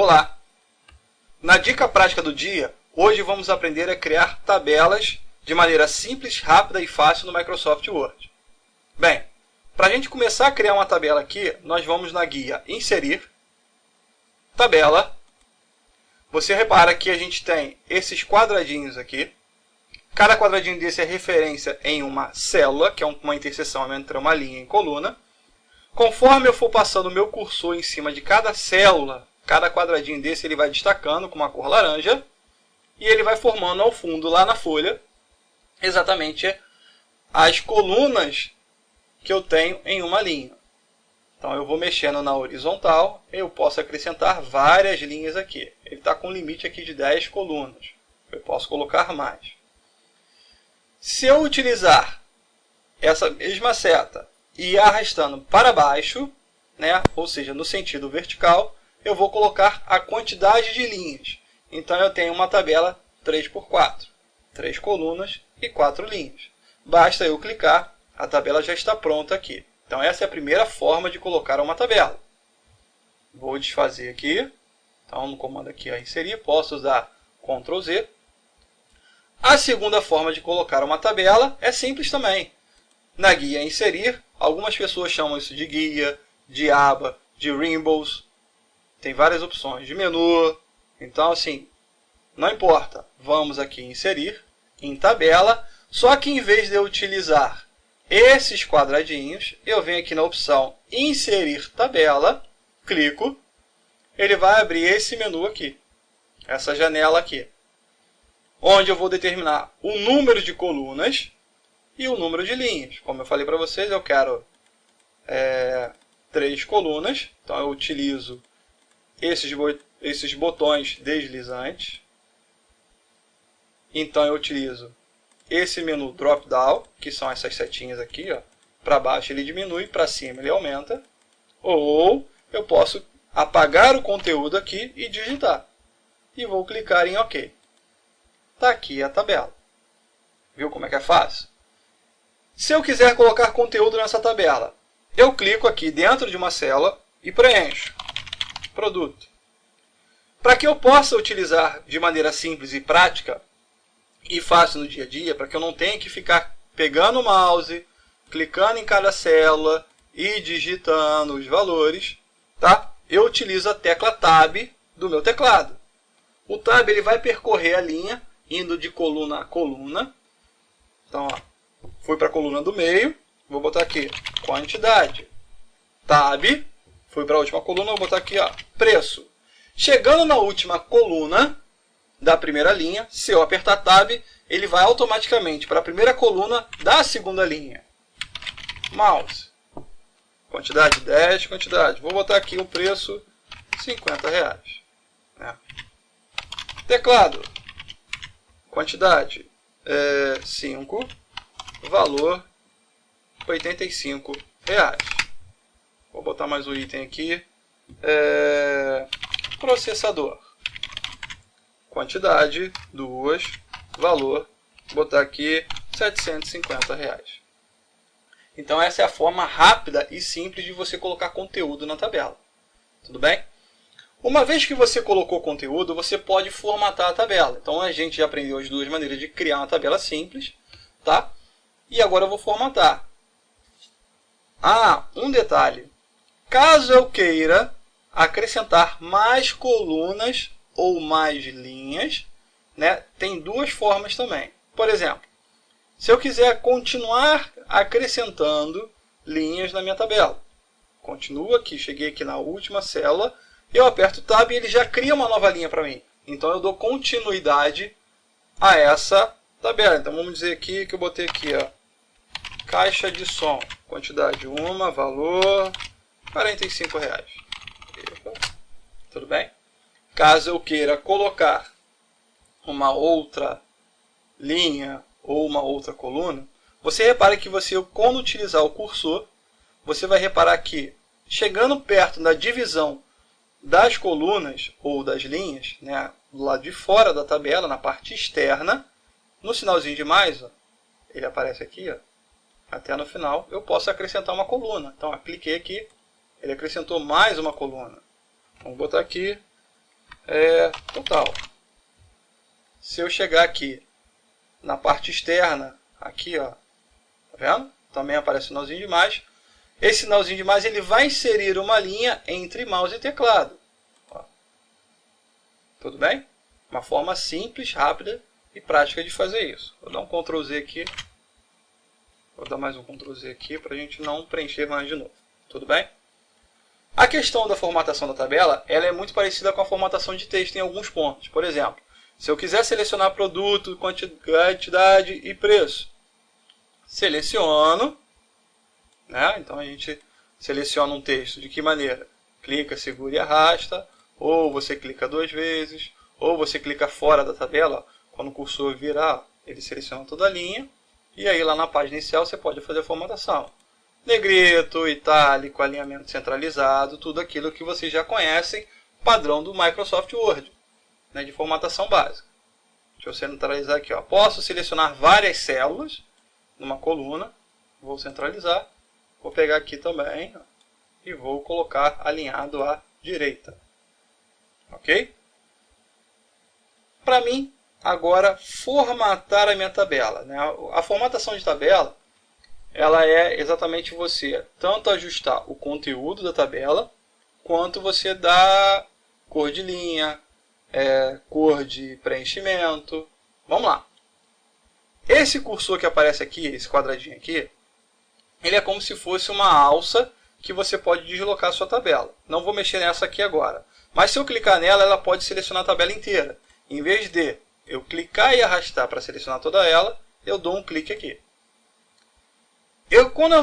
Olá! Na dica prática do dia, hoje vamos aprender a criar tabelas de maneira simples, rápida e fácil no Microsoft Word. Bem, para a gente começar a criar uma tabela aqui, nós vamos na guia Inserir, Tabela. Você repara que a gente tem esses quadradinhos aqui. Cada quadradinho desse é referência em uma célula, que é uma interseção entre uma linha e coluna. Conforme eu for passando o meu cursor em cima de cada célula, cada quadradinho desse ele vai destacando com uma cor laranja. E ele vai formando ao fundo, lá na folha, exatamente as colunas que eu tenho em uma linha. Então eu vou mexendo na horizontal, eu posso acrescentar várias linhas aqui. Ele está com um limite aqui de 10 colunas. Eu posso colocar mais. Se eu utilizar essa mesma seta e ir arrastando para baixo, né, ou seja, no sentido vertical, eu vou colocar a quantidade de linhas. Então eu tenho uma tabela 3x4, 3 colunas e 4 linhas. Basta eu clicar, a tabela já está pronta aqui. Então essa é a primeira forma de colocar uma tabela. Vou desfazer aqui. Então no comando aqui a inserir, posso usar Ctrl Z. A segunda forma de colocar uma tabela é simples também. Na guia Inserir, algumas pessoas chamam isso de guia, de aba, de Rainbows. Tem várias opções, de menu. Então assim, não importa. Vamos aqui em Inserir, em Tabela. Só que em vez de eu utilizar esses quadradinhos, eu venho aqui na opção Inserir Tabela, clico, ele vai abrir esse menu aqui, essa janela aqui, onde eu vou determinar o número de colunas e o número de linhas. Como eu falei para vocês, eu quero 3 colunas, então eu utilizo esses botões deslizantes. Então eu utilizo esse menu drop down, que são essas setinhas aqui, para baixo ele diminui, para cima ele aumenta. Ou eu posso apagar o conteúdo aqui e digitar. E vou clicar em OK. Está aqui a tabela. Viu como é que é fácil? Se eu quiser colocar conteúdo nessa tabela, eu clico aqui dentro de uma célula e preencho. Produto. Para que eu possa utilizar de maneira simples e prática, e fácil no dia a dia, para que eu não tenha que ficar pegando o mouse, clicando em cada célula e digitando os valores, tá? Eu utilizo a tecla Tab do meu teclado. O Tab ele vai percorrer a linha, indo de coluna a coluna. Então, fui para a coluna do meio, vou botar aqui quantidade. Tab, fui para a última coluna, vou botar aqui preço. Chegando na última coluna da primeira linha, se eu apertar Tab, ele vai automaticamente para a primeira coluna da segunda linha. Mouse. Quantidade 10, quantidade. Vou botar aqui o preço R$50. Teclado. Quantidade 5, valor R$85. Vou botar mais um item aqui. Processador. Quantidade 2, valor, vou botar aqui R$750. Então essa é a forma rápida e simples de você colocar conteúdo na tabela. Tudo bem? Uma vez que você colocou conteúdo, você pode formatar a tabela. Então a gente já aprendeu as duas maneiras de criar uma tabela simples, tá? E agora eu vou formatar. Um detalhe. Caso eu queira acrescentar mais colunas ou mais linhas, né, tem duas formas também. Por exemplo, se eu quiser continuar acrescentando linhas na minha tabela, continuo aqui, cheguei aqui na última célula, eu aperto Tab e ele já cria uma nova linha para mim. Então eu dou continuidade a essa tabela. Então vamos dizer aqui que eu botei aqui, caixa de som, quantidade 1, valor R$45. Tudo bem? Caso eu queira colocar uma outra linha ou uma outra coluna, você repara que quando utilizar o cursor, você vai reparar que, chegando perto da divisão das colunas ou das linhas, né, do lado de fora da tabela, na parte externa, no sinalzinho de mais, ele aparece aqui, até no final, eu posso acrescentar uma coluna. Então, eu cliquei aqui, ele acrescentou mais uma coluna. Vamos botar aqui total. Se eu chegar aqui na parte externa, aqui, ó, tá vendo? Também aparece o sinalzinho de mais. Esse sinalzinho de mais ele vai inserir uma linha entre mouse e teclado. Ó. Tudo bem? Uma forma simples, rápida e prática de fazer isso. Vou dar um Ctrl Z aqui. Vou dar mais um Ctrl Z aqui para a gente não preencher mais de novo. Tudo bem? A questão da formatação da tabela ela é muito parecida com a formatação de texto em alguns pontos. Por exemplo, se eu quiser selecionar produto, quantidade e preço, seleciono, né? Então a gente seleciona um texto de que maneira? Clica, segura e arrasta, ou você clica 2 vezes, ou você clica fora da tabela, quando o cursor virar, ele seleciona toda a linha, e aí lá na página inicial você pode fazer a formatação. Negrito, itálico, alinhamento centralizado, tudo aquilo que vocês já conhecem, padrão do Microsoft Word, né, de formatação básica. Deixa eu centralizar aqui. Ó. Posso selecionar várias células numa coluna, vou centralizar, vou pegar aqui também ó, e vou colocar alinhado à direita. Ok? Para mim, agora, formatar a minha tabela. Né? A formatação de tabela ela é exatamente você tanto ajustar o conteúdo da tabela, quanto você dar cor de linha, cor de preenchimento. Vamos lá. Esse cursor que aparece aqui, esse quadradinho aqui, ele é como se fosse uma alça que você pode deslocar a sua tabela. Não vou mexer nessa aqui agora. Mas se eu clicar nela, ela pode selecionar a tabela inteira. Em vez de eu clicar e arrastar para selecionar toda ela, eu dou um clique aqui.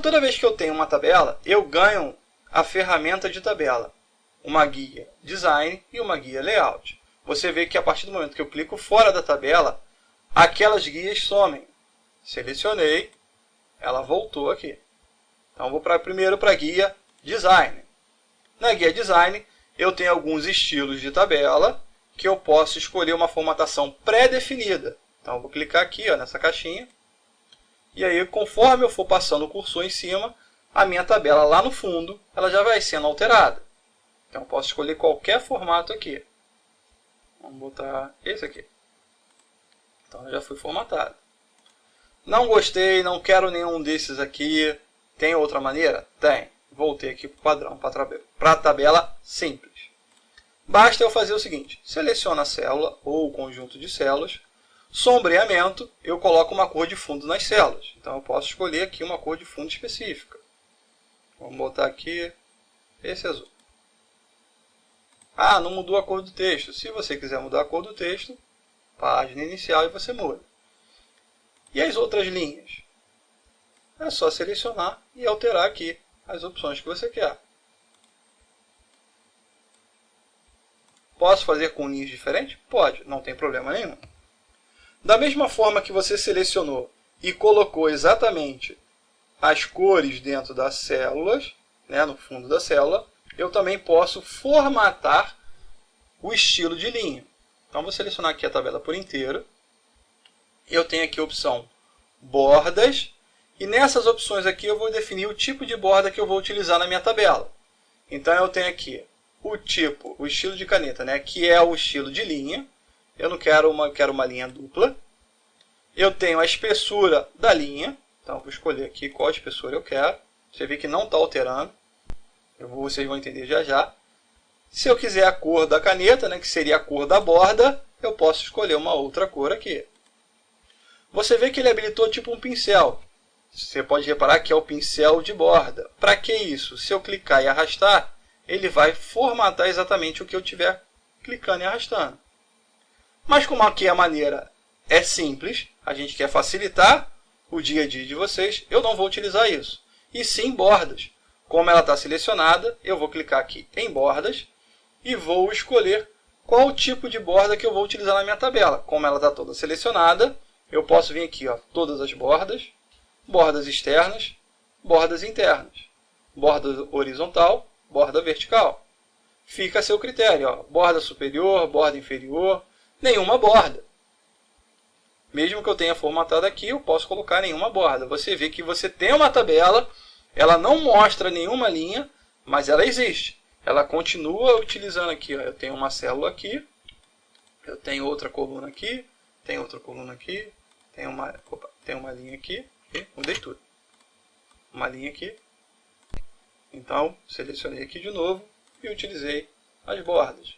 Toda vez que eu tenho uma tabela, eu ganho a ferramenta de tabela. Uma guia design e uma guia layout. Você vê que a partir do momento que eu clico fora da tabela, aquelas guias somem. Selecionei, ela voltou aqui. Então vou primeiro para a guia design. Na guia design, eu tenho alguns estilos de tabela que eu posso escolher uma formatação pré-definida. Então eu vou clicar aqui ó, nessa caixinha. E aí, conforme eu for passando o cursor em cima, a minha tabela lá no fundo, ela já vai sendo alterada. Então, eu posso escolher qualquer formato aqui. Vamos botar esse aqui. Então, já foi formatado. Não gostei, não quero nenhum desses aqui. Tem outra maneira? Tem. Voltei aqui para o padrão, para a tabela simples. Basta eu fazer o seguinte. Seleciono a célula ou o conjunto de células. Sombreamento, eu coloco uma cor de fundo nas células. Então, eu posso escolher aqui uma cor de fundo específica. Vamos botar aqui esse azul. Ah, não mudou a cor do texto. Se você quiser mudar a cor do texto, página inicial e você muda. E as outras linhas? É só selecionar e alterar aqui as opções que você quer. Posso fazer com linhas diferentes? Pode, não tem problema nenhum. Da mesma forma que você selecionou e colocou exatamente as cores dentro das células, né, no fundo da célula, eu também posso formatar o estilo de linha. Então, vou selecionar aqui a tabela por inteiro. Eu tenho aqui a opção bordas. E nessas opções aqui eu vou definir o tipo de borda que eu vou utilizar na minha tabela. Então, eu tenho aqui o tipo, o estilo de caneta, né, que é o estilo de linha. Eu não quero uma linha dupla. Eu tenho a espessura da linha. Então, vou escolher aqui qual espessura eu quero. Você vê que não está alterando. Vocês vão entender já já. Se eu quiser a cor da caneta, né, que seria a cor da borda, eu posso escolher uma outra cor aqui. Você vê que ele habilitou tipo um pincel. Você pode reparar que é o pincel de borda. Para que isso? Se eu clicar e arrastar, ele vai formatar exatamente o que eu estiver clicando e arrastando. Mas como aqui a maneira é simples, a gente quer facilitar o dia a dia de vocês, eu não vou utilizar isso. E sim bordas. Como ela está selecionada, eu vou clicar aqui em bordas e vou escolher qual o tipo de borda que eu vou utilizar na minha tabela. Como ela está toda selecionada, eu posso vir aqui, ó, todas as bordas, bordas externas, bordas internas, borda horizontal, borda vertical. Fica a seu critério, ó, borda superior, borda inferior, nenhuma borda. Mesmo que eu tenha formatado aqui, eu posso colocar nenhuma borda. Você vê que você tem uma tabela, ela não mostra nenhuma linha, mas ela existe. Ela continua utilizando aqui, ó, eu tenho uma célula aqui, eu tenho outra coluna aqui, tem outra coluna aqui, tem uma linha aqui, e mudei tudo. Uma linha aqui. Então, selecionei aqui de novo e utilizei as bordas.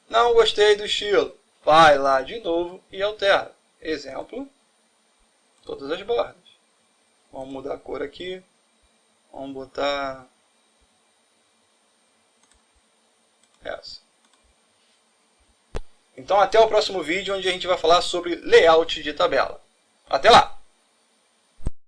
Não gostei do estilo. Vai lá de novo e altera. Exemplo, todas as bordas. Vamos mudar a cor aqui. Vamos botar essa. Então, até o próximo vídeo, onde a gente vai falar sobre layout de tabela. Até lá!